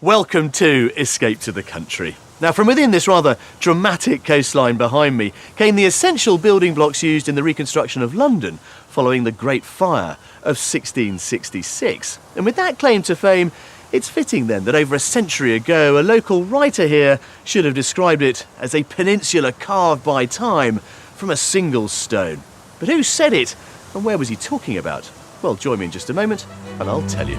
Welcome to Escape to the Country. Now, from within this rather dramatic coastline behind me came the essential building blocks used in the reconstruction of London following the Great Fire of 1666. And with that claim to fame, it's fitting then that over a century ago, a local writer here should have described it as a peninsula carved by time from a single stone. But who said it, and where was he talking about? Well, join me in just a moment, and I'll tell you.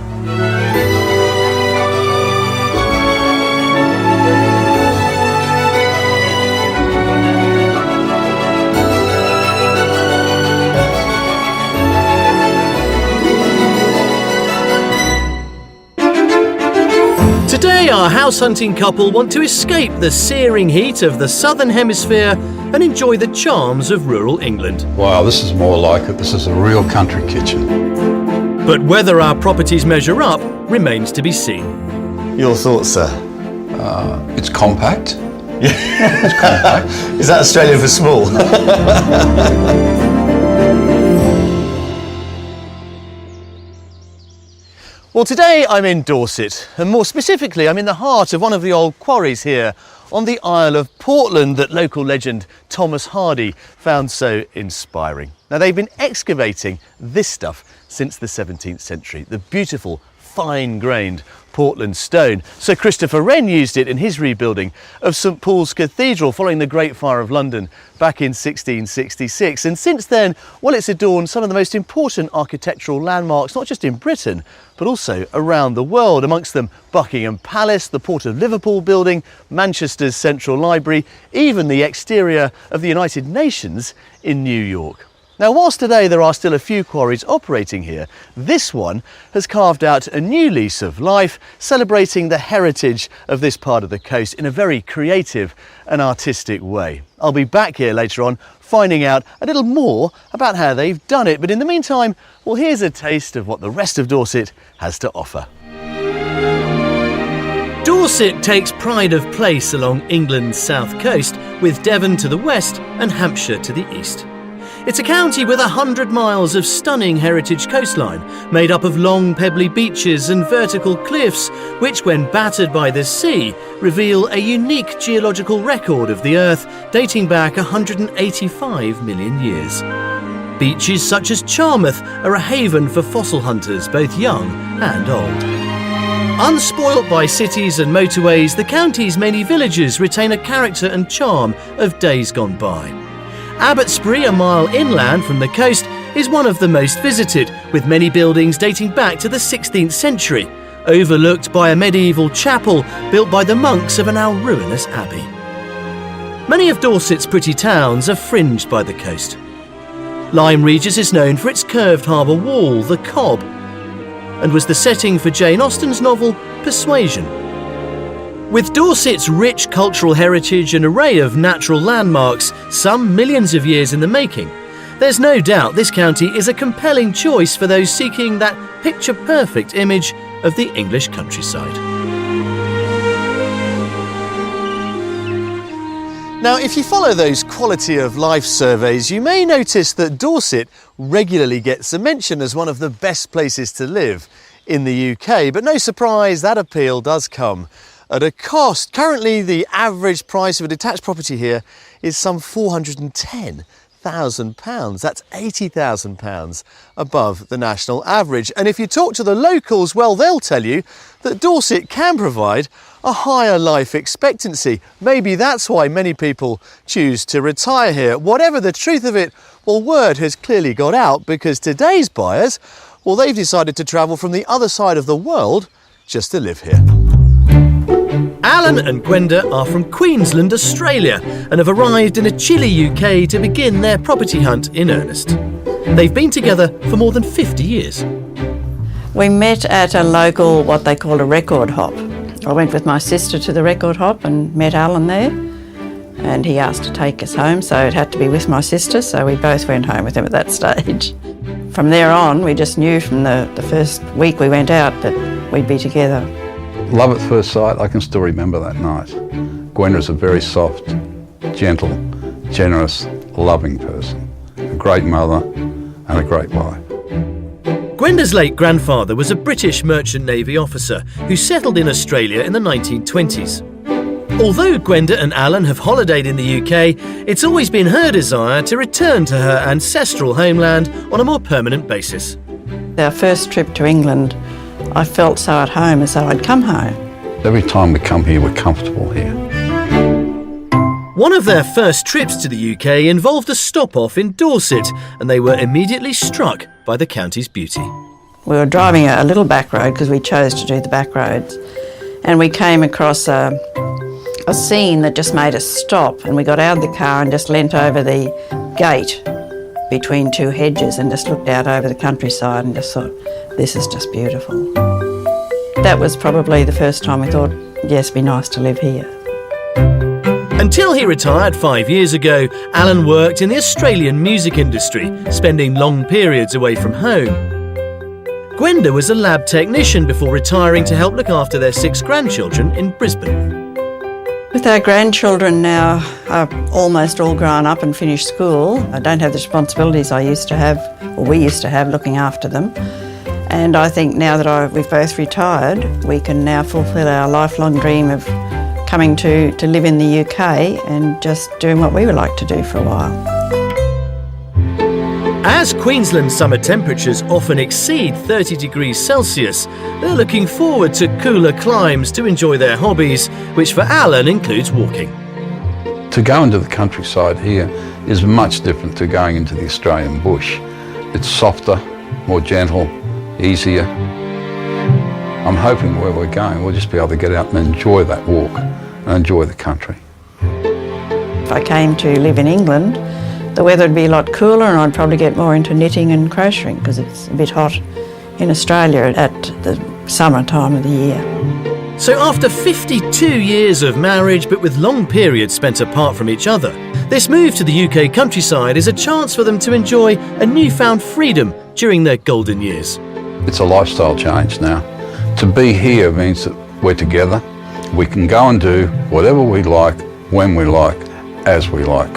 Today, our house-hunting couple want to escape the searing heat of the southern hemisphere and enjoy the charms of rural England. Wow, this is more like it. This is a real country kitchen. But whether our properties measure up remains to be seen. Your thoughts, sir? It's compact. Yeah. It's compact. Is that Australian for small? Well, today I'm in Dorset, and more specifically I'm in the heart of one of the old quarries here on the Isle of Portland that local legend Thomas Hardy found so inspiring. Now, they've been excavating this stuff since the 17th century, the beautiful fine-grained Portland stone. Sir Christopher Wren used it in his rebuilding of St Paul's Cathedral following the Great Fire of London back in 1666. And since then, well, it's adorned some of the most important architectural landmarks, not just in Britain, but also around the world. Amongst them, Buckingham Palace, the Port of Liverpool building, Manchester's Central Library, even the exterior of the United Nations in New York. Now, whilst today there are still a few quarries operating here, this one has carved out a new lease of life, celebrating the heritage of this part of the coast in a very creative and artistic way. I'll be back here later on, finding out a little more about how they've done it. But in the meantime, well, here's a taste of what the rest of Dorset has to offer. Dorset takes pride of place along England's south coast, with Devon to the west and Hampshire to the east. It's a county with 100 miles of stunning heritage coastline, made up of long pebbly beaches and vertical cliffs, which, when battered by the sea, reveal a unique geological record of the Earth dating back 185 million years. Beaches such as Charmouth are a haven for fossil hunters, both young and old. Unspoilt by cities and motorways, the county's many villages retain a character and charm of days gone by. Abbotsbury, a mile inland from the coast, is one of the most visited, with many buildings dating back to the 16th century, overlooked by a medieval chapel built by the monks of a now ruinous abbey. Many of Dorset's pretty towns are fringed by the coast. Lyme Regis is known for its curved harbour wall, the Cobb, and was the setting for Jane Austen's novel Persuasion. With Dorset's rich cultural heritage and array of natural landmarks, some millions of years in the making, there's no doubt this county is a compelling choice for those seeking that picture-perfect image of the English countryside. Now, if you follow those quality of life surveys, you may notice that Dorset regularly gets a mention as one of the best places to live in the UK. But no surprise, that appeal does come at a cost. Currently, the average price of a detached property here is some £410,000. That's £80,000 above the national average. And if you talk to the locals, well, they'll tell you that Dorset can provide a higher life expectancy. Maybe that's why many people choose to retire here. Whatever the truth of it, well, word has clearly got out, because today's buyers, well, they've decided to travel from the other side of the world just to live here. Alan and Gwenda are from Queensland, Australia, and have arrived in a chilly UK to begin their property hunt in earnest. They've been together for more than 50 years. We met at a local, what they call a record hop. I went with my sister to the record hop and met Alan there, and he asked to take us home, so it had to be with my sister, so we both went home with him at that stage. From there on, we just knew from the first week we went out that we'd be together. Love at first sight, I can still remember that night. Gwenda's a very soft, gentle, generous, loving person. A great mother and a great wife. Gwenda's late grandfather was a British Merchant Navy officer who settled in Australia in the 1920s. Although Gwenda and Alan have holidayed in the UK, it's always been her desire to return to her ancestral homeland on a more permanent basis. Our first trip to England, I felt so at home as though I'd come home. Every time we come here, we're comfortable here. One of their first trips to the UK involved a stop-off in Dorset, and they were immediately struck by the county's beauty. We were driving a little back road because we chose to do the back roads, and we came across a scene that just made us stop, and we got out of the car and just leant over the gate between two hedges and just looked out over the countryside and just thought, this is just beautiful. That was probably the first time we thought, yes, it'd be nice to live here. Until he retired 5 years ago, Alan worked in the Australian music industry, spending long periods away from home. Gwenda was a lab technician before retiring to help look after their 6 grandchildren in Brisbane. With our grandchildren now are almost all grown up and finished school, I don't have the responsibilities I used to have, or we used to have, looking after them. And I think now that we've both retired, we can now fulfil our lifelong dream of coming to live in the UK and just doing what we would like to do for a while. As Queensland's summer temperatures often exceed 30 degrees Celsius, they're looking forward to cooler climes to enjoy their hobbies, which for Alan includes walking. To go into the countryside here is much different to going into the Australian bush. It's softer, more gentle, easier. I'm hoping where we're going, we'll just be able to get out and enjoy that walk and enjoy the country. If I came to live in England, the weather would be a lot cooler and I'd probably get more into knitting and crocheting because it's a bit hot in Australia at the summer time of the year. So after 52 years of marriage but with long periods spent apart from each other, this move to the UK countryside is a chance for them to enjoy a newfound freedom during their golden years. It's a lifestyle change now. To be here means that we're together. We can go and do whatever we like, when we like, as we like.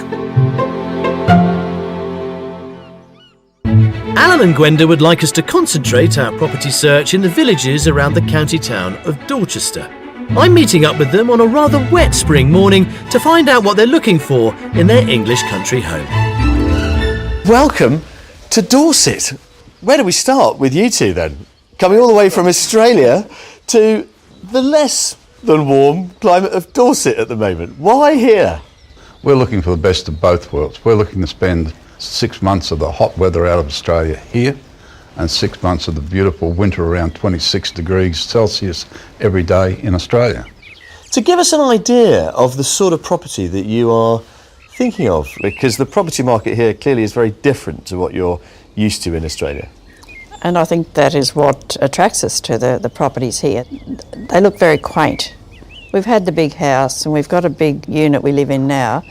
Alan and Gwenda would like us to concentrate our property search in the villages around the county town of Dorchester. I'm meeting up with them on a rather wet spring morning to find out what they're looking for in their English country home. Welcome to Dorset. Where do we start with you two then? Coming all the way from Australia to the less than warm climate of Dorset at the moment. Why here? We're looking for the best of both worlds. We're looking to spend 6 months of the hot weather out of Australia here and 6 months of the beautiful winter around 26 degrees Celsius every day in Australia. To give us an idea of the sort of property that you are thinking of, because the property market here clearly is very different to what you're used to in Australia. And I think that is what attracts us to the properties here. They look very quaint. We've had the big house and we've got a big unit we live in now,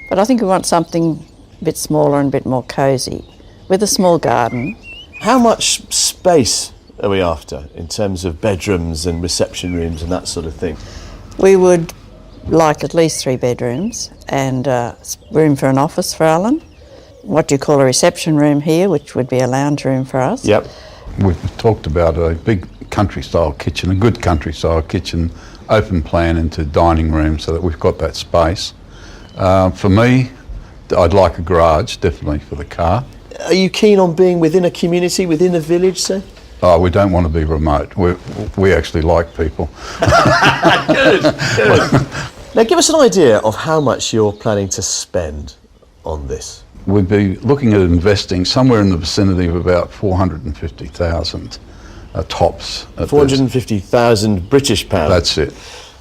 but I think we want something a bit smaller and a bit more cosy, with a small garden. How much space are we after in terms of bedrooms and reception rooms and that sort of thing? We would like at least 3 bedrooms and room for an office for Alan. What you call a reception room here, which would be a lounge room for us. Yep. We've talked about a big country-style kitchen, a good country-style kitchen, open plan into dining room so that we've got that space. For me, I'd like a garage, definitely, for the car. Are you keen on being within a community, within a village, say? Oh, we don't want to be remote. We actually like people. Good. Now, give us an idea of how much you're planning to spend on this. We'd be looking at investing somewhere in the vicinity of about 450,000 tops. 450,000 British pounds. That's it.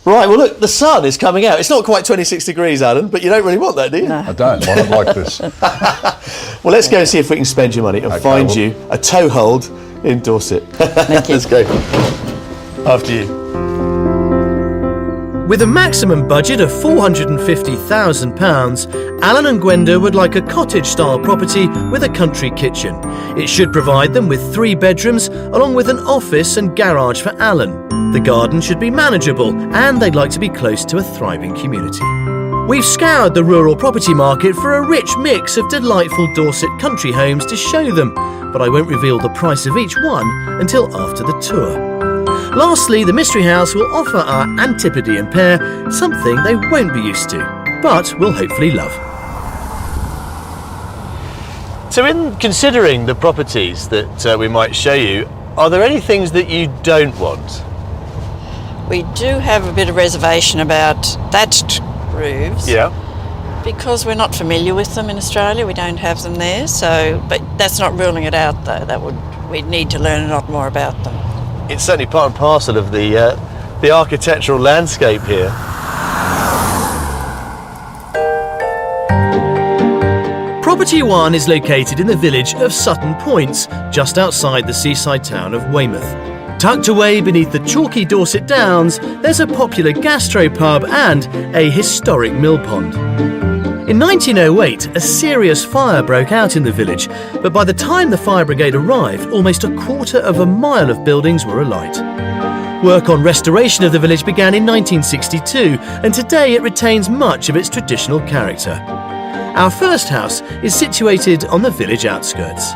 Right, well look, the sun is coming out. It's not quite 26 degrees, Alan, but you don't really want that, do you? No. I don't. I don't like this. Well, let's go and see if we can spend your money and find you a toehold in Dorset. Thank you. Let's go. After you. With a maximum budget of £450,000, Alan and Gwenda would like a cottage-style property with a country kitchen. It should provide them with 3 bedrooms, along with an office and garage for Alan. The garden should be manageable, and they'd like to be close to a thriving community. We've scoured the rural property market for a rich mix of delightful Dorset country homes to show them, but I won't reveal the price of each one until after the tour. Lastly, the Mystery House will offer our Antipodean pair something they won't be used to, but will hopefully love. So in considering the properties that we might show you, are there any things that you don't want? We do have a bit of reservation about thatched roofs. Yeah. Because we're not familiar with them in Australia, we don't have them there. So, but that's not ruling it out, though. We'd need to learn a lot more about them. It's certainly part and parcel of the architectural landscape here. Property 1 is located in the village of Sutton Points, just outside the seaside town of Weymouth. Tucked away beneath the chalky Dorset Downs, there's a popular gastropub and a historic mill pond. In 1908, a serious fire broke out in the village, but by the time the fire brigade arrived, almost a quarter of a mile of buildings were alight. Work on restoration of the village began in 1962, and today it retains much of its traditional character. Our first house is situated on the village outskirts.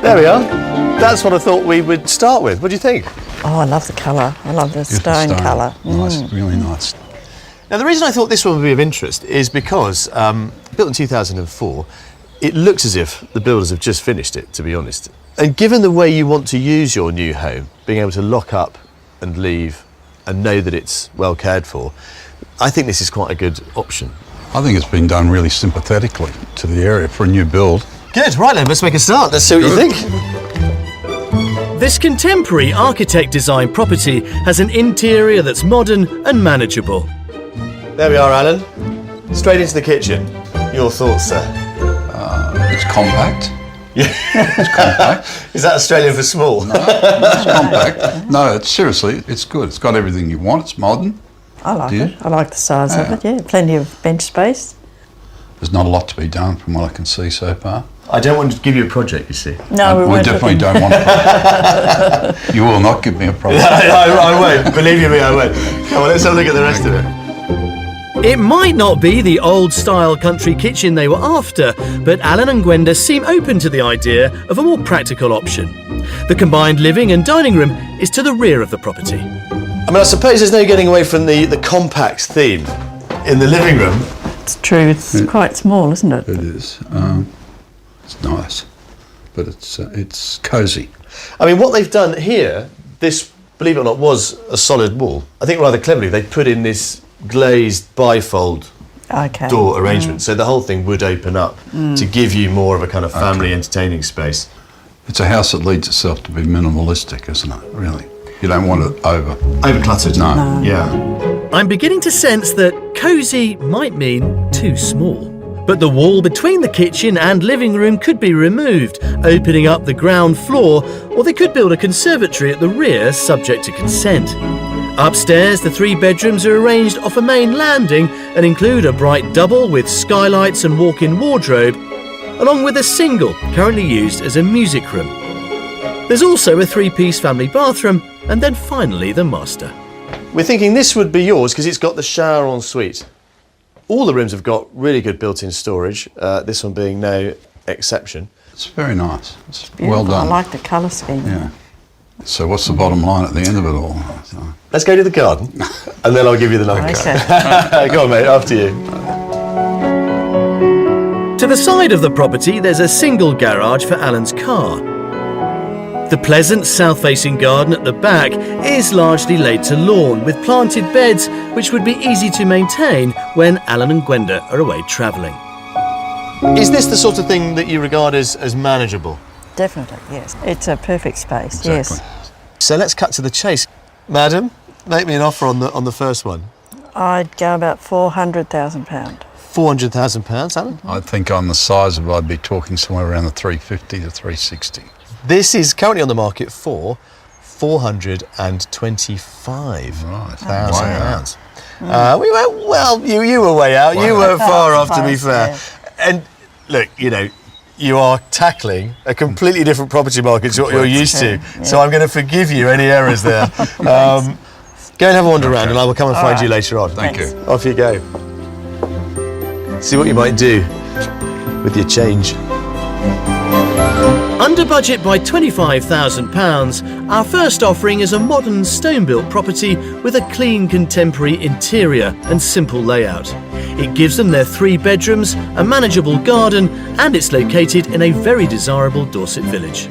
There we are. That's what I thought we would start with. What do you think? Oh, I love the colour. I love the stone colour. Nice, really nice. Now, the reason I thought this one would be of interest is because, built in 2004, it looks as if the builders have just finished it, to be honest. And given the way you want to use your new home, being able to lock up and leave and know that it's well cared for, I think this is quite a good option. I think it's been done really sympathetically to the area for a new build. Good, right then, let's make a start. Let's see what you think. This contemporary architect-designed property has an interior that's modern and manageable. There we are, Alan. Straight into the kitchen. Your thoughts, sir? It's compact. Yeah. It's compact. Is that Australian for small? No, it's compact. No, seriously, it's good. It's got everything you want. It's modern. I like it. I like the size of it, yeah. Plenty of bench space. There's not a lot to be done from what I can see so far. I don't want to give you a project, you see. No, we definitely don't want it. You will not give me a project. I won't. Believe you me, I won't. Come on, let's have a look at the rest of it. It might not be the old-style country kitchen they were after, but Alan and Gwenda seem open to the idea of a more practical option. The combined living and dining room is to the rear of the property. I mean, I suppose there's no getting away from the compact theme in the living room. It's true. It's quite small, isn't it? It is. It's nice, but it's cosy. I mean, what they've done here, this, believe it or not, was a solid wall. I think rather cleverly they put in this glazed bifold door arrangement, so the whole thing would open up to give you more of a kind of family entertaining space. It's a house that leads itself to be minimalistic, isn't it? Really, you don't want it over-cluttered. No. Yeah. I'm beginning to sense that cosy might mean too small. But the wall between the kitchen and living room could be removed, opening up the ground floor, or they could build a conservatory at the rear, subject to consent. Upstairs, the 3 bedrooms are arranged off a main landing and include a bright double with skylights and walk-in wardrobe, along with a single currently used as a music room. There's also a 3-piece family bathroom, and then finally the master. We're thinking this would be yours because it's got the shower en suite. All the rooms have got really good built-in storage, this one being no exception. It's very nice. It's Beautiful. well done. I like the colour scheme. Yeah. So what's the bottom line at the end of it all? Let's go to the garden, and then I'll give you the numbers. Okay. Go on, mate, after you. To the side of the property, there's a single garage for Alan's car. The pleasant south-facing garden at the back is largely laid to lawn, with planted beds which would be easy to maintain when Alan and Gwenda are away travelling. Is this the sort of thing that you regard as manageable? Definitely, yes. It's a perfect space, Exactly. yes. So let's cut to the chase. Madam, make me an offer on the first one. I'd go about £400,000. £400,000, Alan? I think on the size of it, I'd be talking somewhere around the 350 to 360. This is currently on the market for £425,000. We went, well, you were way out. You were far off, to be fair. Yeah. And look, you know, you are tackling a completely different property market to what you're used to. Yeah. So I'm going to forgive you any errors there. Go Go and have a wander around and I will come and find you later on. Thank you. Off you go. See what you might do with your change. Under budget by £25,000, our first offering is a modern stone-built property with a clean contemporary interior and simple layout. It gives them their 3 bedrooms, a manageable garden, and it's located in a very desirable Dorset village.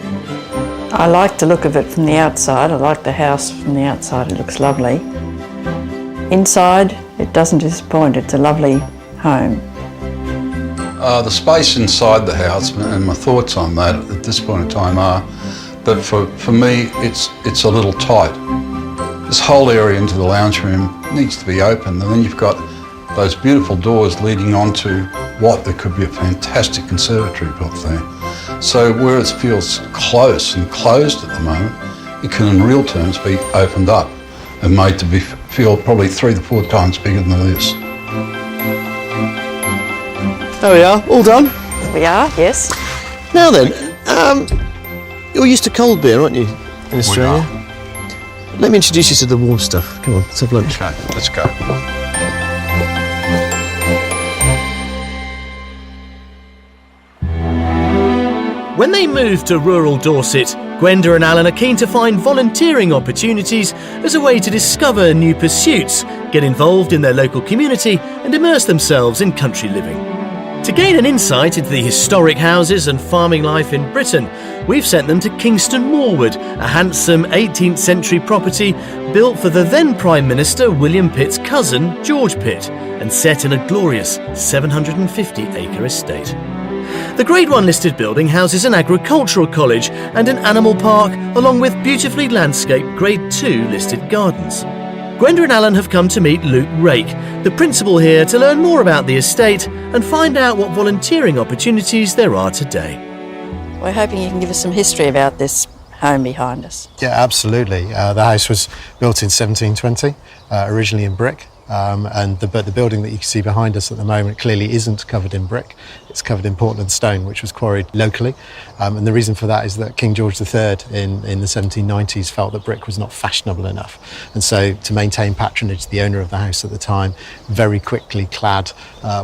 I like the look of it from the outside. I like the house from the outside. It looks lovely. Inside, it doesn't disappoint. It's a lovely home. The space inside the house, and my thoughts on that at this point in time are that for me it's a little tight. This whole area into the lounge room needs to be open, and then you've got those beautiful doors leading onto what there could be a fantastic conservatory built there. So where it feels close and closed at the moment, it can in real terms be opened up and made to feel probably 3 to 4 times bigger than it is. There we are, all done. We are, yes. Now then, you're used to cold beer, aren't you, in Australia? Let me introduce you to the warm stuff. Come on, let's have lunch. Okay, let's go. When they moved to rural Dorset, Gwenda and Alan are keen to find volunteering opportunities as a way to discover new pursuits, get involved in their local community and immerse themselves in country living. To gain an insight into the historic houses and farming life in Britain, we've sent them to Kingston Moorwood, a handsome 18th century property built for the then Prime Minister William Pitt's cousin George Pitt and set in a glorious 750-acre estate. The Grade 1 listed building houses an agricultural college and an animal park, along with beautifully landscaped Grade 2 listed gardens. Gwenda and Alan have come to meet Luke Rake, the principal here, to learn more about the estate and find out what volunteering opportunities there are today. We're hoping you can give us some history about this home behind us. Yeah, absolutely. The house was built in 1720, originally in brick. But the building that you can see behind us at the moment clearly isn't covered in brick. It's covered in Portland stone, which was quarried locally. And the reason for that is that King George III in the 1790s felt that brick was not fashionable enough. And so to maintain patronage, the owner of the house at the time very quickly clad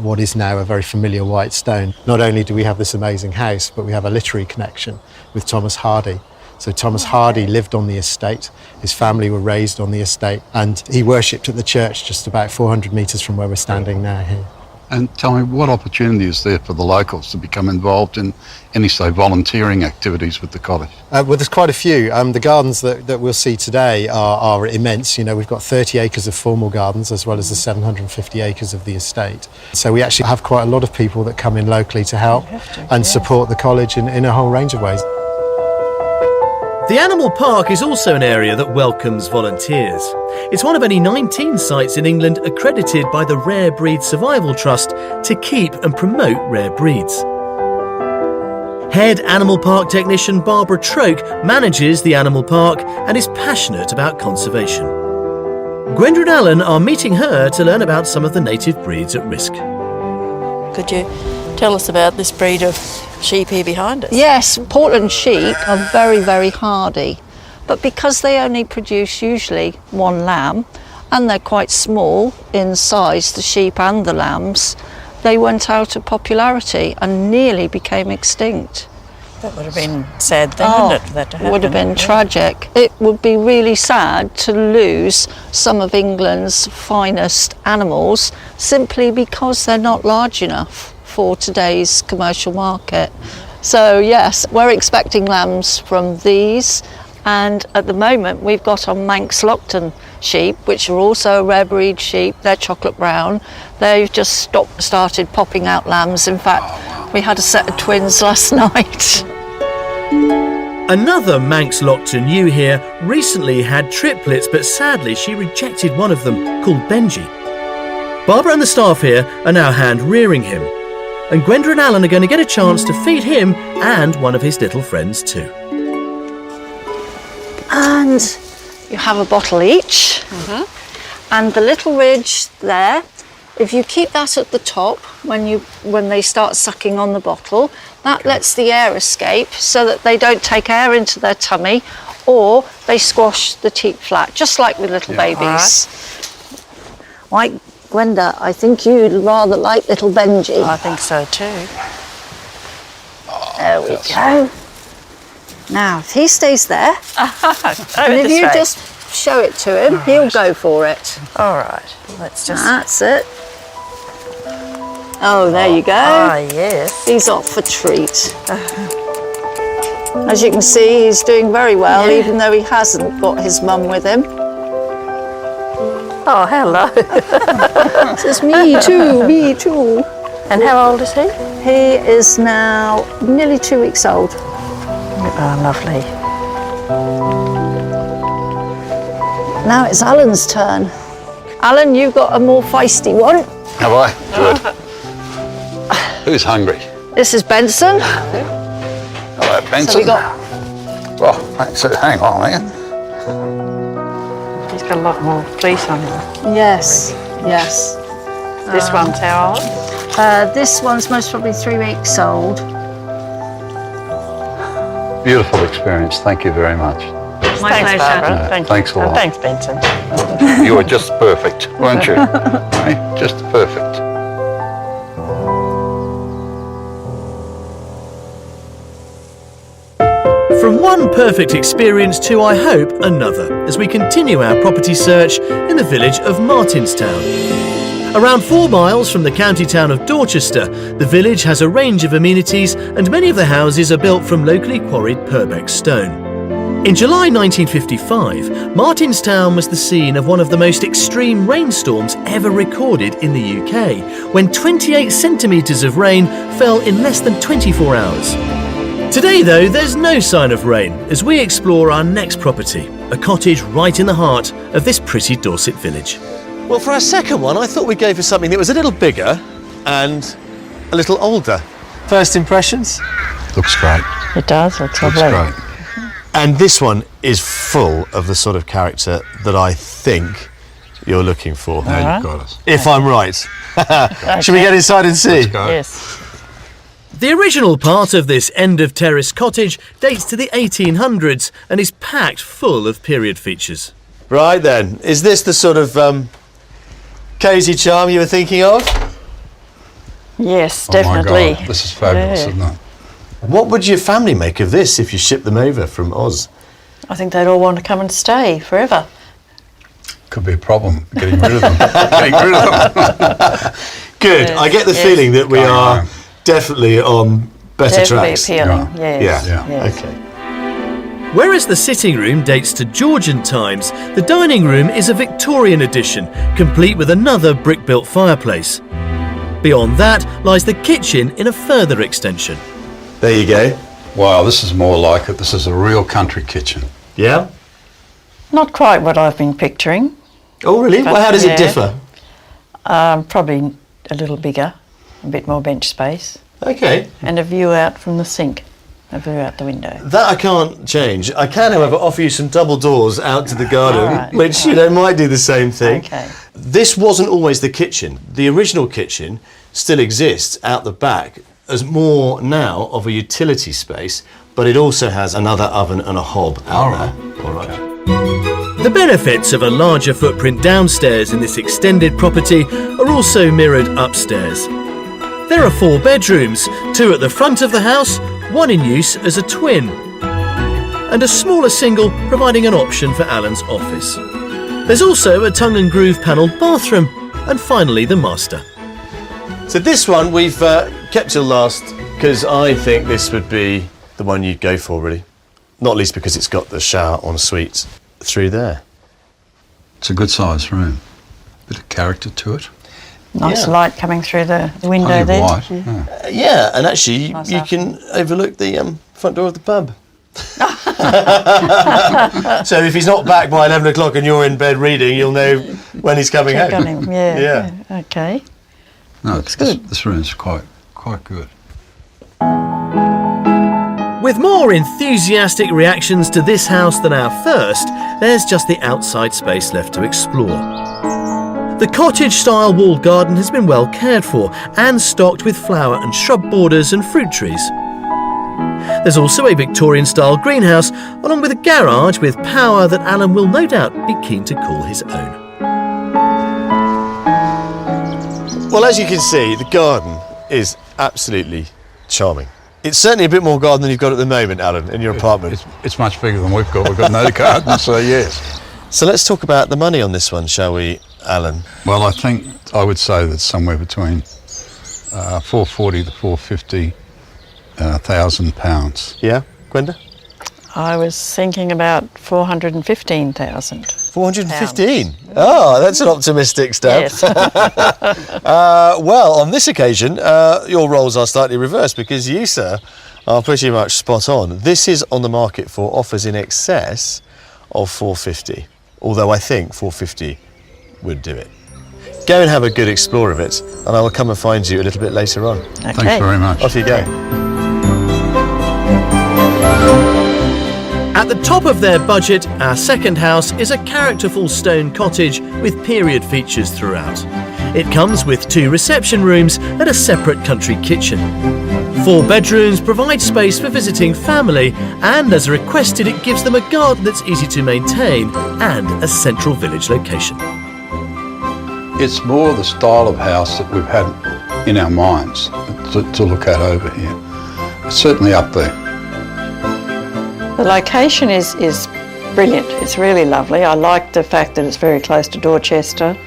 what is now a very familiar white stone. Not only do we have this amazing house, but we have a literary connection with Thomas Hardy. So Thomas Hardy lived on the estate, his family were raised on the estate, and he worshipped at the church just about 400 metres from where we're standing now here. And tell me, what opportunity is there for the locals to become involved in any, say, volunteering activities with the college? Well, there's quite a few. The gardens that we'll see today are immense. You know, we've got 30 acres of formal gardens as well as the 750 acres of the estate. So we actually have quite a lot of people that come in locally to help and support the college in a whole range of ways. The Animal Park is also an area that welcomes volunteers. It's one of only 19 sites in England accredited by the Rare Breed Survival Trust to keep and promote rare breeds. Head Animal Park technician Barbara Troke manages the Animal Park and is passionate about conservation. Gwenda and Alan are meeting her to learn about some of the native breeds at risk. Could you tell us about this breed of sheep here behind us? Yes, Portland sheep are very, very hardy, but because they only produce usually 1 lamb and they're quite small in size, the sheep and the lambs, they went out of popularity and nearly became extinct. That would have been sad then, wouldn't it, for that to happen? Would have been tragic. It would be really sad to lose some of England's finest animals simply because they're not large enough for today's commercial market. So yes, we're expecting lambs from these, and at the moment we've got on Manx Lockton sheep, which are also a rare breed sheep. They're chocolate brown. They've just started popping out lambs. In fact, we had a set of twins last night. Another Manx Lockton ewe here recently had triplets, but sadly she rejected one of them, called Benji. Barbara and the staff here are now hand rearing him, and Gwenda and Alan are going to get a chance to feed him and one of his little friends too. And you have a bottle each. And the little ridge there, if you keep that at the top when they start sucking on the bottle, that lets the air escape so that they don't take air into their tummy or they squash the teat flat, just like with little babies. Right, Gwenda, I think you'd rather like little Benji. I think so too. There we go. Now, if he stays there, and if you just show it to him, he'll go for it. All right, let's just... That's it. Oh, there you go. Ah, yes. He's off for treat. As you can see, he's doing very well, even though he hasn't got his mum with him. Oh, hello. Says, me too, me too. And how old is he? He is now nearly 2 weeks old. Oh, lovely. Now it's Alan's turn. Alan, you've got a more feisty one. Have I? Good. Who's hungry? This is Benson. Hello, Benson. So we got... Oh, hang on, man. He's got a lot more fleece on him. Yes, yes. This one's how old? This one's most probably 3 weeks old. Beautiful experience. Thank you very much. My pleasure. Barbara. Thanks a lot. Thanks, Benson. You were just perfect, weren't you? Right? Just perfect. From one perfect experience to, I hope, another, as we continue our property search in the village of Martinstown. Around 4 miles from the county town of Dorchester, the village has a range of amenities and many of the houses are built from locally quarried Purbeck stone. In July 1955, Martinstown was the scene of one of the most extreme rainstorms ever recorded in the UK, when 28 centimetres of rain fell in less than 24 hours. Today, though, there's no sign of rain as we explore our next property, a cottage right in the heart of this pretty Dorset village. Well, for our second one, I thought we'd go for something that was a little bigger and a little older. First impressions? Looks great. It does, looks lovely. Looks great. And this one is full of the sort of character that I think you're looking for. Now you've got us. If I'm right. Should we get inside and see? Let's go. Yes. The original part of this end-of-terrace cottage dates to the 1800s and is packed full of period features. Right then, is this the sort of cosy charm you were thinking of? Yes, Oh my definitely. God, this is fabulous, Yeah. isn't it? What would your family make of this if you shipped them over from Oz? I think they'd all want to come and stay forever. Could be a problem getting rid of them. Getting rid of them. Good. Yes, I get the yes. feeling that we Going are home. definitely on better Definitely tracks. appealing, Yeah. yes. Yeah. yes. Okay. Whereas the sitting room dates to Georgian times, the dining room is a Victorian addition, complete with another brick-built fireplace. Beyond that lies the kitchen in a further extension. There you go. Wow, this is more like it. This is a real country kitchen. Yeah? Not quite what I've been picturing. Oh, really? Well, how does it Yeah. differ? Probably a little bigger, a bit more bench space, Okay. and a view out from the sink, a view out the window. That I can't change. I can, however, offer you some double doors out to the garden, All right. which, might do the same thing. Okay. This wasn't always the kitchen. The original kitchen still exists out the back as more now of a utility space, but it also has another oven and a hob out there. All right. The benefits of a larger footprint downstairs in this extended property are also mirrored upstairs. There are 4 bedrooms, 2 at the front of the house, 1 in use as a twin, and a smaller single providing an option for Alan's office. There's also a tongue and groove panelled bathroom, and finally the master. So this one we've kept till last because I think this would be the one you'd go for, really. Not least because it's got the shower en suite through there. It's a good sized room. Bit of character to it. Nice Yeah. light coming through the window Plenty of there. light. Yeah. Yeah. Yeah, and actually Nice you afternoon. can overlook the front door of the pub. So if he's not back by 11 o'clock and you're in bed reading, you'll know when he's coming Check home. on him, yeah. Yeah. Yeah, okay. No, Looks this, good. this room's quite good. With more enthusiastic reactions to this house than our first, there's just the outside space left to explore. The cottage-style walled garden has been well cared for and stocked with flower and shrub borders and fruit trees. There's also a Victorian-style greenhouse, along with a garage with power that Alan will no doubt be keen to call his own. Well, as you can see, the garden is absolutely charming. It's certainly a bit more garden than you've got at the moment, Alan, in your apartment. It's much bigger than we've got. We've got no garden, so yes. So let's talk about the money on this one, shall we, Alan? Well, I would say that's somewhere between 440 to 450 £1,000. Yeah, Gwenda? I was thinking about 415,000. 415? Oh, that's an optimistic step. Yes. Well, on this occasion, your roles are slightly reversed because you, sir, are pretty much spot on. This is on the market for offers in excess of 450, although I think 450 would do it. Go and have a good explore of it, and I will come and find you a little bit later on. Okay. Thanks very much. Off you go. At the top of their budget, our second house is a characterful stone cottage with period features throughout. It comes with 2 reception rooms and a separate country kitchen. 4 bedrooms provide space for visiting family, and as requested, it gives them a garden that's easy to maintain and a central village location. It's more the style of house that we've had in our minds to look at over here. It's certainly up there. The location is brilliant. It's really lovely. I like the fact that it's very close to Dorchester.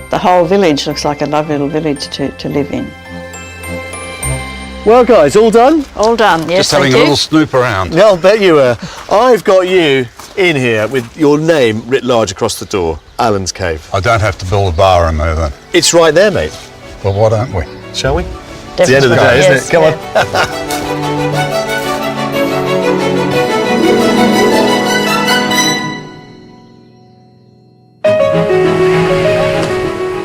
The whole village looks like a lovely little village to live in. Well, guys, all done? All done, yes, Just having thank a you. little snoop around. Yeah, I'll bet you were. I've got you in here with your name writ large across the door, Alan's Cave. I don't have to build a bar in there then. It's right there, mate. Well, why don't we? Shall we? It's the end of the day, Definitely, isn't it? yes, Come on.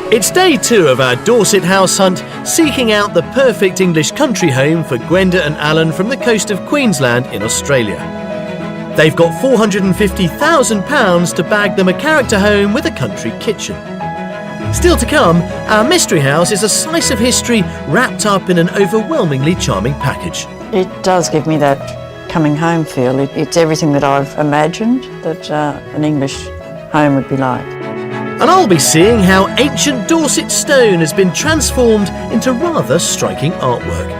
It's day 2 of our Dorset house hunt, seeking out the perfect English country home for Gwenda and Alan from the coast of Queensland in Australia. They've got £450,000 to bag them a character home with a country kitchen. Still to come, our mystery house is a slice of history wrapped up in an overwhelmingly charming package. It does give me that coming home feel. It's everything that I've imagined that an English home would be like. And I'll be seeing how ancient Dorset stone has been transformed into rather striking artwork.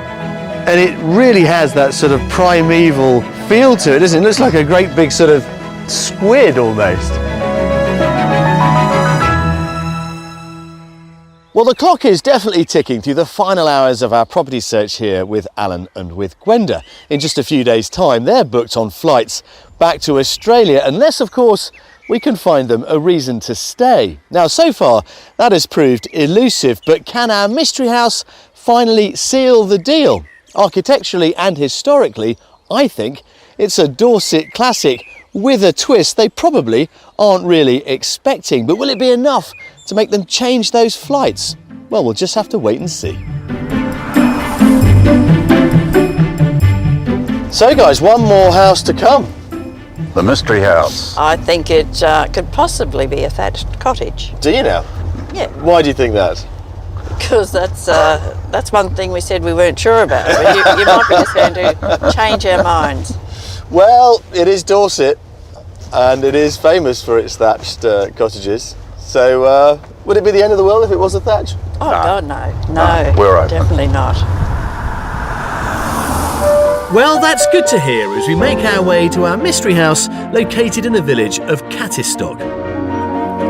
And it really has that sort of primeval feel to it, doesn't it? It looks like a great big sort of squid almost. Well, the clock is definitely ticking through the final hours of our property search here with Alan and with Gwenda. In just a few days' time, they're booked on flights back to Australia, unless, of course, we can find them a reason to stay. Now, so far, that has proved elusive, but can our mystery house finally seal the deal? Architecturally and historically, I think it's a Dorset classic with a twist they probably aren't really expecting. But will it be enough to make them change those flights? Well, we'll just have to wait and see. So, guys, one more house to come. The mystery house. I think it could possibly be a thatched cottage. Do you now? Yeah, Why do you think that? because that's one thing we said we weren't sure about. But you might be just going to change our minds. Well, it is Dorset, and it is famous for its thatched cottages. So, would it be the end of the world if it was a thatch? Oh God, no, we're open. definitely not. Well, that's good to hear as we make our way to our mystery house located in the village of Cattistock.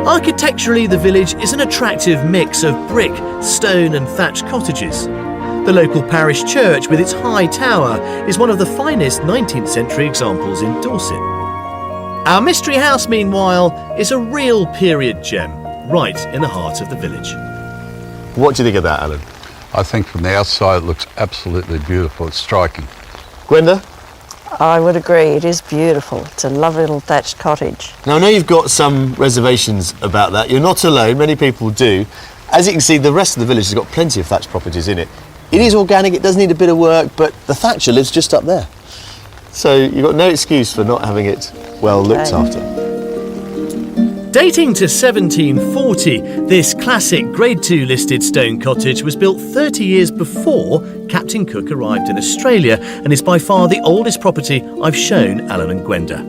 Architecturally, the village is an attractive mix of brick, stone and thatched cottages. The local parish church with its high tower is one of the finest 19th century examples in Dorset. Our mystery house, meanwhile, is a real period gem, right in the heart of the village. What do you think of that, Alan? I think from the outside it looks absolutely beautiful. It's striking. Gwenda? I would agree. It is beautiful. It's a lovely little thatched cottage. Now, I know you've got some reservations about that. You're not alone, many people do. As you can see, the rest of the village has got plenty of thatched properties in it. It is organic, it does need a bit of work, but the thatcher lives just up there. So you've got no excuse for not having it well looked after. Dating to 1740, this classic Grade 2 listed stone cottage was built 30 years before Captain Cook arrived in Australia and is by far the oldest property I've shown Alan and Gwenda.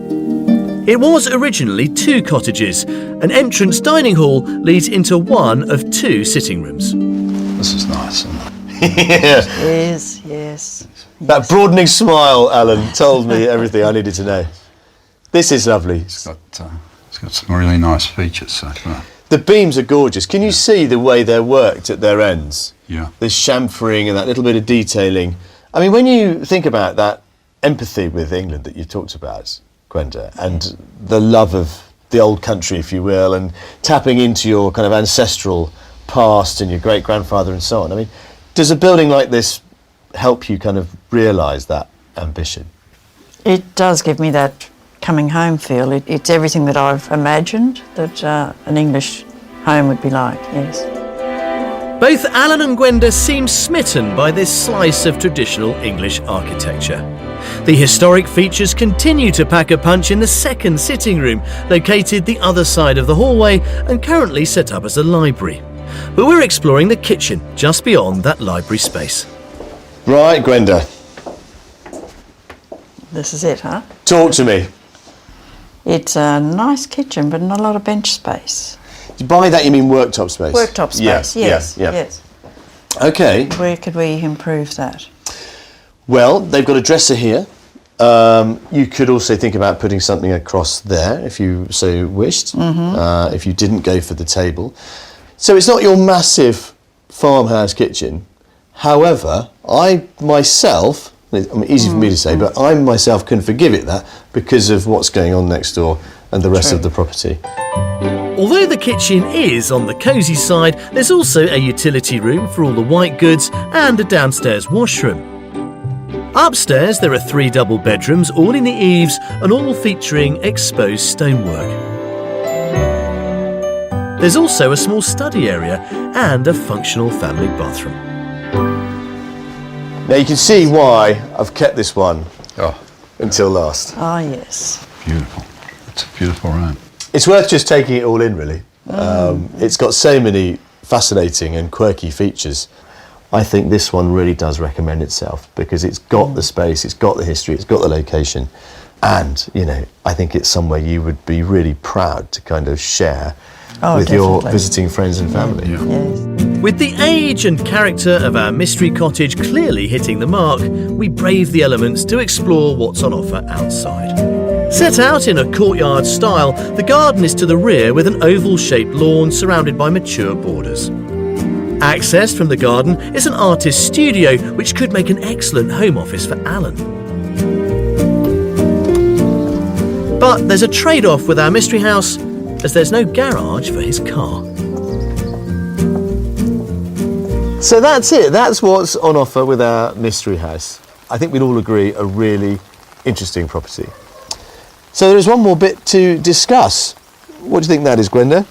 It was originally 2 cottages. An entrance dining hall leads into one of 2 sitting rooms. This is nice, isn't it? Yes, yes. That broadening smile, Alan, told me everything I needed to know. This is lovely. It's got some really nice features. So, The beams are gorgeous. Can you see the way they're worked at their ends? yeah. This chamfering and that little bit of detailing. I mean, when you think about that empathy with England that you talked about, Gwenda, and the love of the old country, if you will, and tapping into your kind of ancestral past and your great-grandfather and so on, I mean, does a building like this help you kind of realise that ambition? It does give me that coming home feel. It's everything that I've imagined that an English home would be like, yes. Both Alan and Gwenda seem smitten by this slice of traditional English architecture. The historic features continue to pack a punch in the second sitting room, located the other side of the hallway and currently set up as a library. But we're exploring the kitchen just beyond that library space. Right, Gwenda, This is it, huh? talk to me. It's a nice kitchen, but not a lot of bench space. By that you mean worktop space? Worktop space, yes, yeah. yes. Okay. Where could we improve that? Well, they've got a dresser here. You could also think about putting something across there if you so wished, if you didn't go for the table. So it's not your massive farmhouse kitchen. However, I myself, I mean, easy for me to say, but I myself can forgive it that because of what's going on next door and the rest of the property. Although the kitchen is on the cosy side, there's also a utility room for all the white goods and a downstairs washroom. Upstairs there are 3 double bedrooms, all in the eaves and all featuring exposed stonework. There's also a small study area and a functional family bathroom. Now you can see why I've kept this one Oh, until last. Ah, yes. beautiful. It's a beautiful room. It's worth just taking it all in, really. It's got so many fascinating and quirky features. I think this one really does recommend itself because it's got the space, it's got the history, it's got the location, and, you know, I think it's somewhere you would be really proud to kind of share with your definitely. visiting friends and family. Yeah. Yes. With the age and character of our mystery cottage clearly hitting the mark, we brave the elements to explore what's on offer outside. Set out in a courtyard style, the garden is to the rear with an oval-shaped lawn surrounded by mature borders. Accessed from the garden is an artist's studio, which could make an excellent home office for Alan. But there's a trade-off with our mystery house, as there's no garage for his car. So that's it. That's what's on offer with our mystery house. I think we'd all agree a really interesting property. So there's one more bit to discuss. What do you think that is, Gwenda?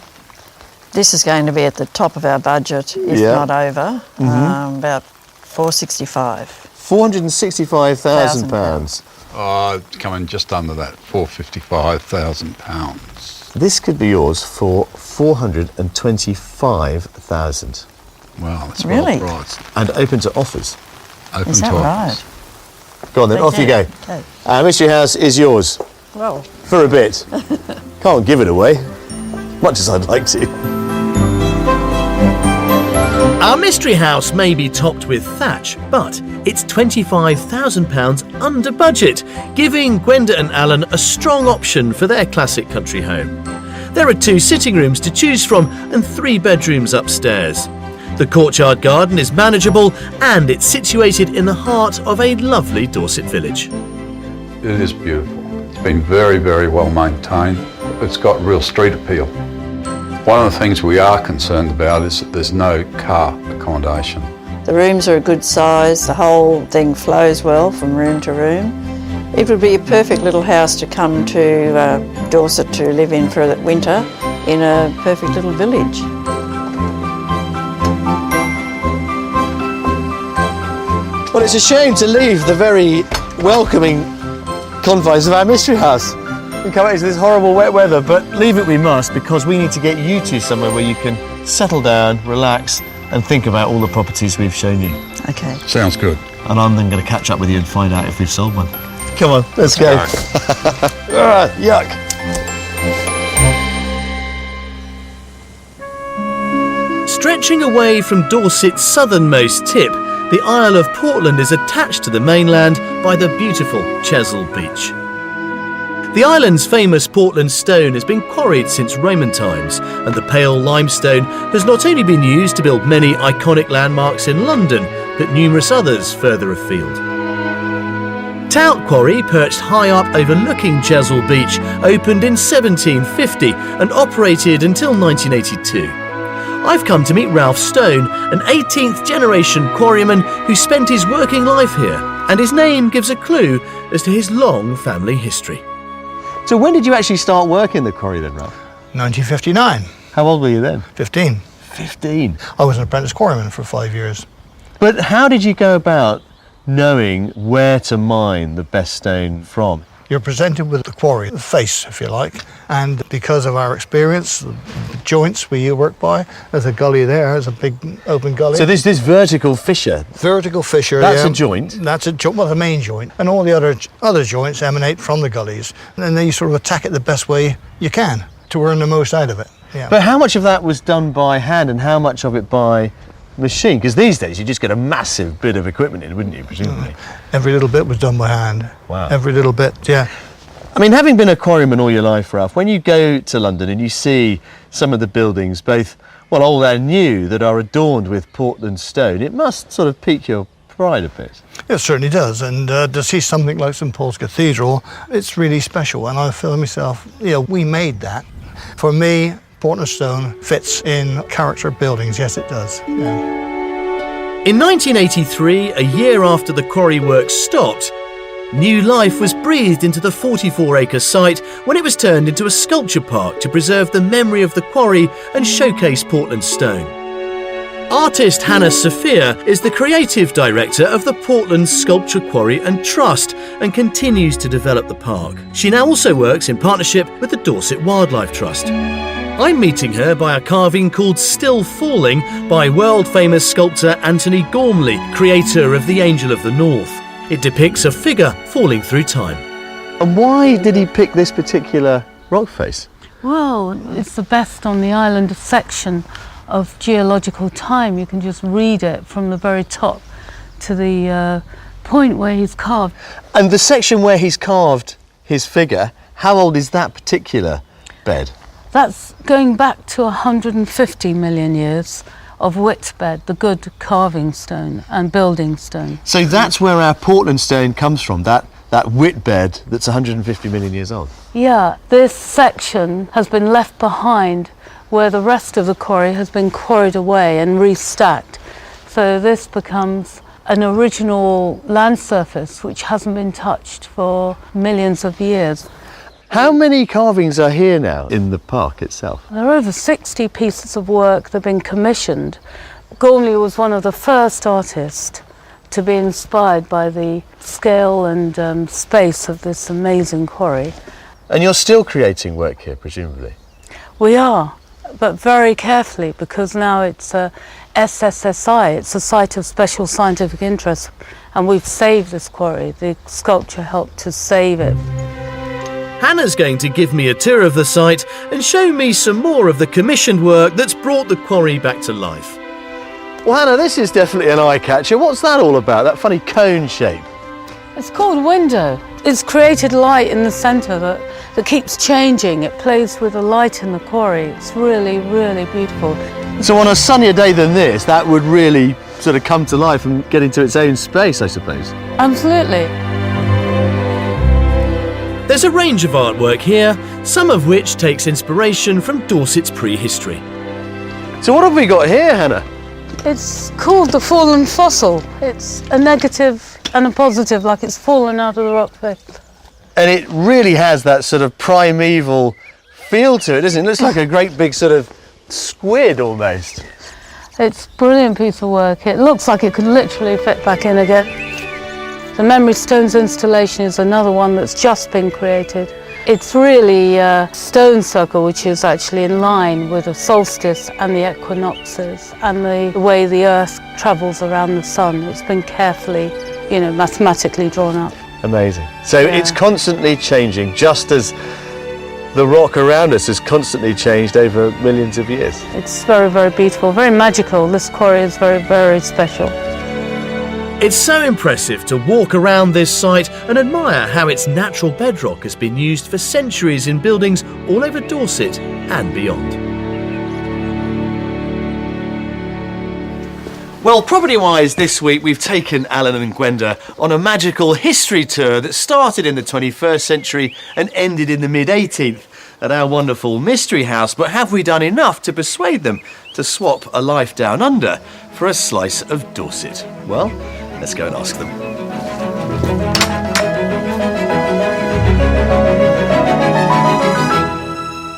This is going to be at the top of our budget, if Yeah. not over, about $465,000. £465,000. Oh, coming just under that, £455,000. This could be yours for £425,000 Wow, that's Really? well priced. and open to offers. Open Is that to right? offers. Go on then, off you go. Okay. Our mystery house is yours Well, for a bit. Can't give it away, much as I'd like to. Our mystery house may be topped with thatch, but it's £25,000 under budget, giving Gwenda and Alan a strong option for their classic country home. There are 2 sitting rooms to choose from and 3 bedrooms upstairs. The courtyard garden is manageable and it's situated in the heart of a lovely Dorset village. It is beautiful. It's been very, very well maintained. It's got real street appeal. One of the things we are concerned about is that there's no car accommodation. the rooms are a good size, the whole thing flows well from room to room. It would be a perfect little house to come to Dorset to live in for the winter in a perfect little village. Well, it's a shame to leave the very welcoming confines of our mystery house. and come out into this horrible wet weather, but leave it we must, because we need to get you two somewhere where you can settle down, relax, and think about all the properties we've shown you. Okay. Sounds good. And I'm then going to catch up with you and find out if we've sold one. Come on, let's go. Yuck. Stretching away from Dorset's southernmost tip, the Isle of Portland is attached to the mainland by the beautiful Chesil Beach. The island's famous Portland stone has been quarried since Roman times, and the pale limestone has not only been used to build many iconic landmarks in London, but numerous others further afield. Tout Quarry, perched high up overlooking Chesil Beach, opened in 1750 and operated until 1982. I've come to meet Ralph Stone, an 18th generation quarryman who spent his working life here, and his name gives a clue as to his long family history. So when did you actually start working the quarry then, Ralph? 1959, How old were you then? 15. 15. I was an apprentice quarryman for 5 years. But how did you go about knowing where to mine the best stone from? You're presented with the quarry, the face, if you like, and because of our experience, the joints we work by, there's a gully there, there's a big open gully. So this vertical fissure, Vertical fissure. that's a joint? That's a joint, well, the main joint, and all the other joints emanate from the gullies, and then you sort of attack it the best way you can to earn the most out of it. Yeah. But how much of that was done by hand and how much of it by machine? Because these days you just get a massive bit of equipment in, wouldn't you, presumably? Every little bit was done by hand. Wow. Every little bit, yeah. I mean, having been a quarryman all your life, Ralph, when you go to London and you see some of the buildings, both, well, old and new, that are adorned with Portland stone, it must sort of pique your pride a bit. It certainly does, and to see something like St Paul's Cathedral, it's really special, and I feel to myself, we made that. For me, Portland stone fits in character buildings, yes it does. Yeah. In 1983, a year after the quarry work stopped, new life was breathed into the 44-acre site when it was turned into a sculpture park to preserve the memory of the quarry and showcase Portland stone. Artist Hannah Sophia is the creative director of the Portland Sculpture Quarry and Trust and continues to develop the park. She now also works in partnership with the Dorset Wildlife Trust. I'm meeting her by a carving called Still Falling by world-famous sculptor Anthony Gormley, creator of the Angel of the North. It depicts a figure falling through time. And why did he pick this particular rock face? Well, it's the best on the island section of geological time. You can just read it from the very top to the point where he's carved. And the section where he's carved his figure, how old is that particular bed? That's going back to 150 million years of Whitbed, the good carving stone and building stone. So that's where our Portland stone comes from, that Whitbed that's 150 million years old? Yeah, this section has been left behind where the rest of the quarry has been quarried away and restacked. So this becomes an original land surface which hasn't been touched for millions of years. How many carvings are here now in the park itself? There are over 60 pieces of work that have been commissioned. Gormley was one of the first artists to be inspired by the scale and space of this amazing quarry. And you're still creating work here, presumably? We are, but very carefully, because now it's a SSSI, it's a site of special scientific interest, and we've saved this quarry. The sculpture helped to save it. Hannah's going to give me a tour of the site and show me some more of the commissioned work that's brought the quarry back to life. Well, Hannah, this is definitely an eye-catcher. What's that all about, that funny cone shape? It's called window. It's created light in the centre that keeps changing. It plays with the light in the quarry. It's really, really beautiful. So on a sunnier day than this, that would really sort of come to life and get into its own space, I suppose. Absolutely. There's a range of artwork here, some of which takes inspiration from Dorset's prehistory. So what have we got here, Hannah? It's called the fallen fossil. It's a negative and a positive, like it's fallen out of the rock face. And it really has that sort of primeval feel to it, doesn't it? It looks like a great big sort of squid almost. It's a brilliant piece of work. It looks like it could literally fit back in again. The Memory Stones installation is another one that's just been created. It's really a stone circle which is actually in line with the solstice and the equinoxes and the way the Earth travels around the sun. It's been carefully, mathematically drawn up. Amazing. So Yeah. it's constantly changing, just as the rock around us has constantly changed over millions of years. It's very, very beautiful, very magical. This quarry is very, very special. It's so impressive to walk around this site and admire how its natural bedrock has been used for centuries in buildings all over Dorset and beyond. Well, property-wise, this week we've taken Alan and Gwenda on a magical history tour that started in the 21st century and ended in the mid-18th at our wonderful mystery house. But have we done enough to persuade them to swap a life down under for a slice of Dorset? Well, let's go and ask them.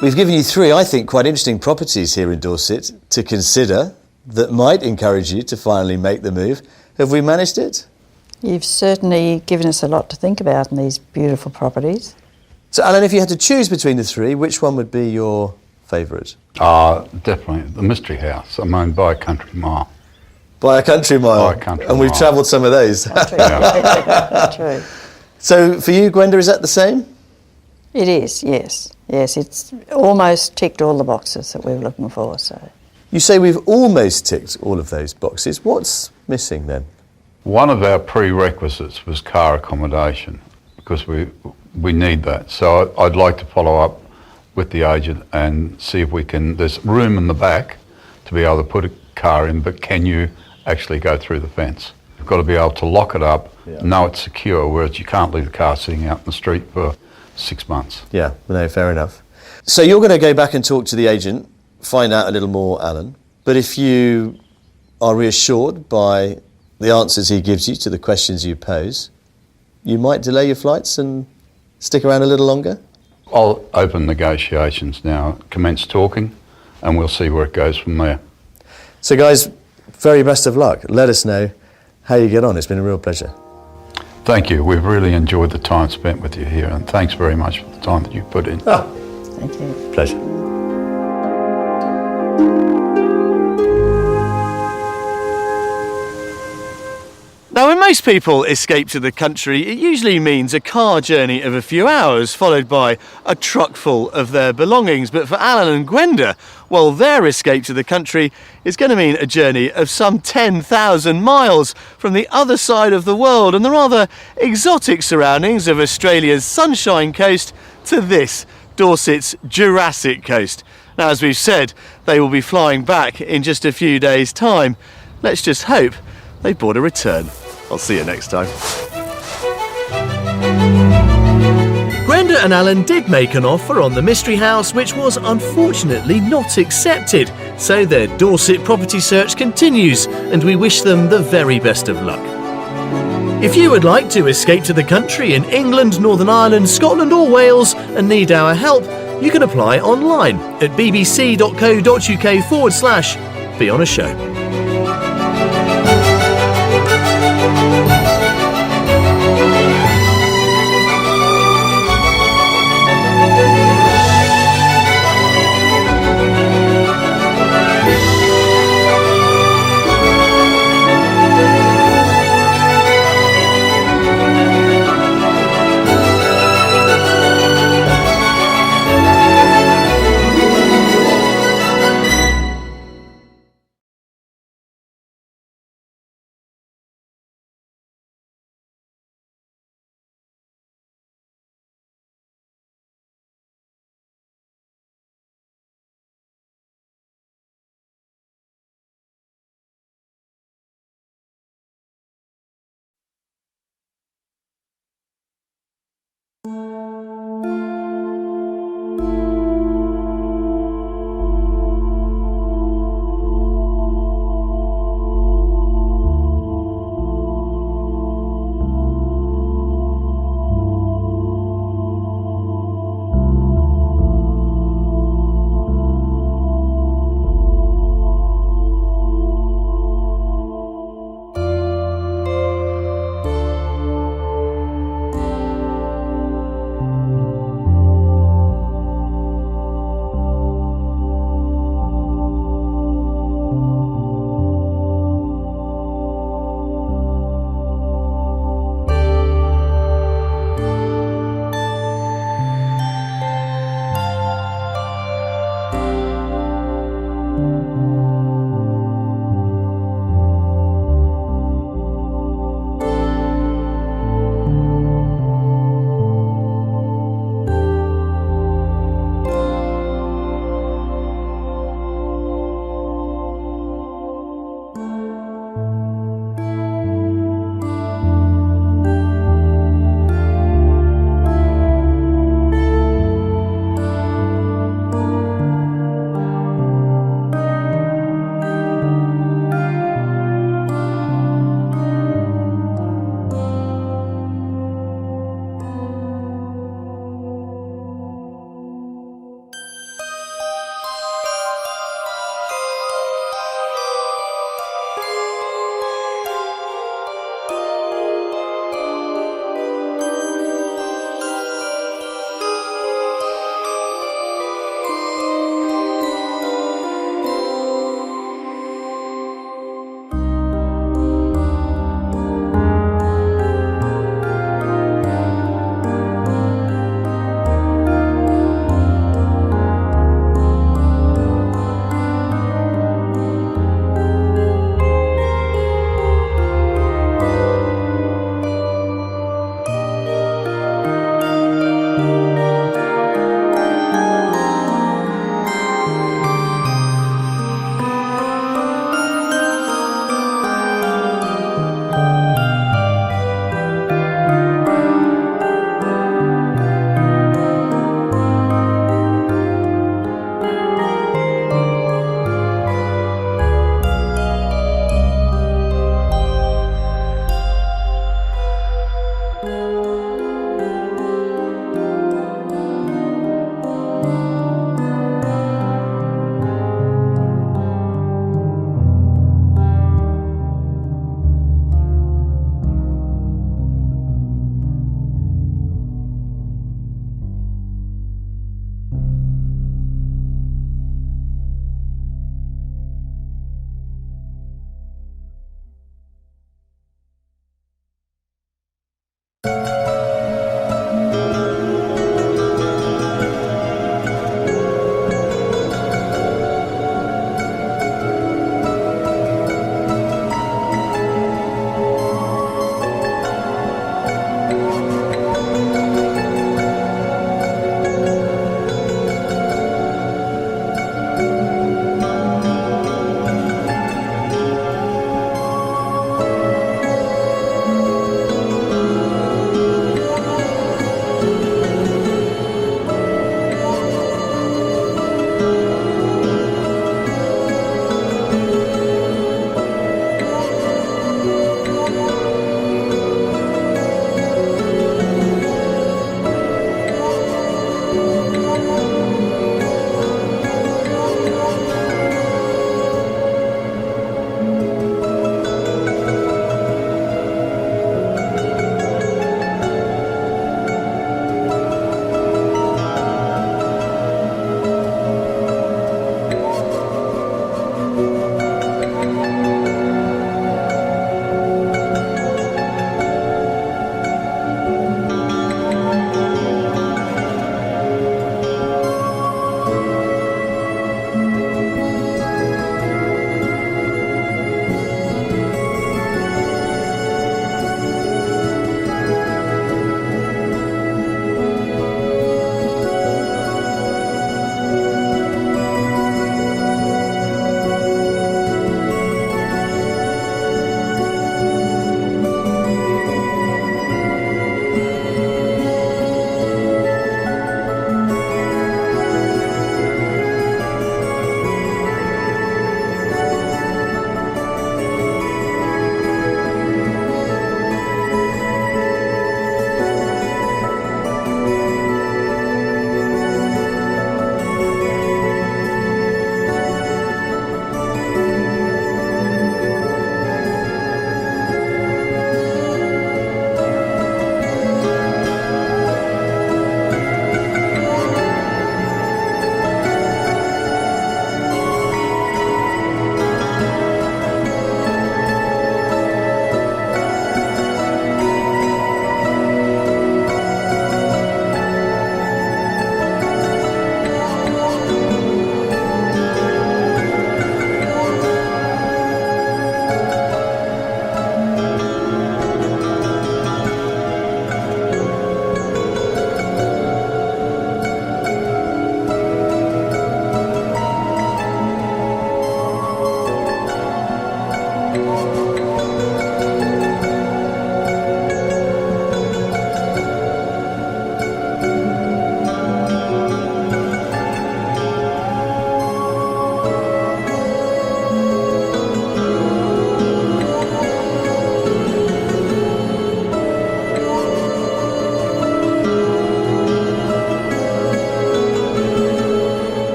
We've given you three, I think, quite interesting properties here in Dorset to consider that might encourage you to finally make the move. Have we managed it? You've certainly given us a lot to think about in these beautiful properties. So, Alan, if you had to choose between the three, which one would be your favourite? Definitely the mystery house. I'm owned by a country mile. By a country mile. By a country and we've mile. travelled some of those. True. So, for you, Gwenda, is that the same? It is, yes. Yes, it's almost ticked all the boxes that we were looking for, so. You say we've almost ticked all of those boxes. What's missing then? One of our prerequisites was car accommodation because we need that. So I'd like to follow up with the agent and see if we can, there's room in the back to be able to put a car in, but can you actually go through the fence? You've got to be able to lock it up, know it's secure, whereas you can't leave the car sitting out in the street for 6 months. Yeah, no, fair enough. So you're going to go back and talk to the agent, find out a little more, Alan. But if you are reassured by the answers he gives you to the questions you pose, you might delay your flights and stick around a little longer? I'll open negotiations now, commence talking, and we'll see where it goes from there. So guys, very best of luck. Let us know how you get on. It's been a real pleasure. Thank you. We've really enjoyed the time spent with you here, and thanks very much for the time that you put in. Thank you. Pleasure. Now, when most people escape to the country, it usually means a car journey of a few hours, followed by a truck full of their belongings. But for Alan and Gwenda, well, their escape to the country is going to mean a journey of some 10,000 miles from the other side of the world and the rather exotic surroundings of Australia's Sunshine Coast to this, Dorset's Jurassic Coast. Now, as we've said, they will be flying back in just a few days' time. Let's just hope they bought a return. I'll see you next time. Gwenda and Alan did make an offer on the mystery house, which was unfortunately not accepted. So their Dorset property search continues, and we wish them the very best of luck. If you would like to escape to the country in England, Northern Ireland, Scotland or Wales and need our help, you can apply online at bbc.co.uk/be on a show.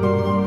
you.